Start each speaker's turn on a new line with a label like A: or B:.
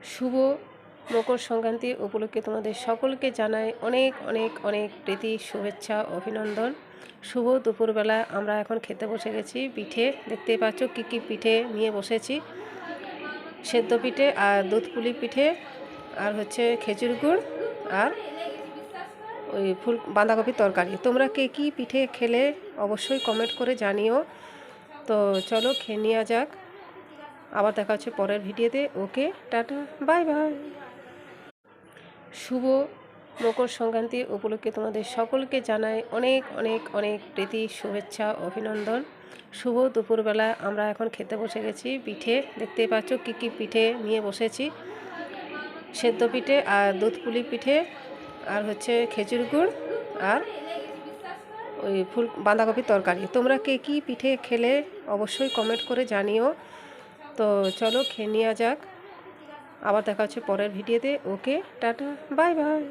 A: শুভ মকর সংক্রান্তি উপলক্ষে তোমাদের সকলকে জানাই অনেক অনেক অনেক প্রীতি শুভেচ্ছা অভিনন্দন। শুভ দুপুরবেলা আমরা এখন খেতে বসে গেছি। পিঠে দেখতেই পাচ্ছ কী কী পিঠে নিয়ে বসেছি। সেদ্ধ পিঠে আর দুধ পুলি পিঠে আর হচ্ছে খেজুর গুড় আর ওই বাঁধাকপির তরকারি। তোমরা কে কী পিঠে খেলে অবশ্যই কমেন্ট করে জানিও। তো চলো খেয়ে নেওয়া যাক। আবার দেখা হচ্ছে পরের ভিডিওতে। ওকে, টাটা, বাই বাই। শুভ মকর সংক্রান্তি উপলক্ষে তোমাদের সকলকে জানাই অনেক অনেক অনেক প্রীতি শুভেচ্ছা অভিনন্দন। শুভ দুপুরবেলা আমরা এখন খেতে বসে গেছি। পিঠে দেখতেই পাচ্ছ কী কী পিঠে নিয়ে বসেছি। সেদ্ধ পিঠে আর দুধ পুলি পিঠে আর হচ্ছে খেজুর গুড় আর ওই বাঁধাকপির তরকারি। তোমরা কে কী পিঠে খেলে অবশ্যই কমেন্ট করে জানিও। তো চলো খেয়ে নেওয়া যাক। আবার দেখা হচ্ছে পরের ভিডিওতে। ওকে, টাটা, বাই বাই।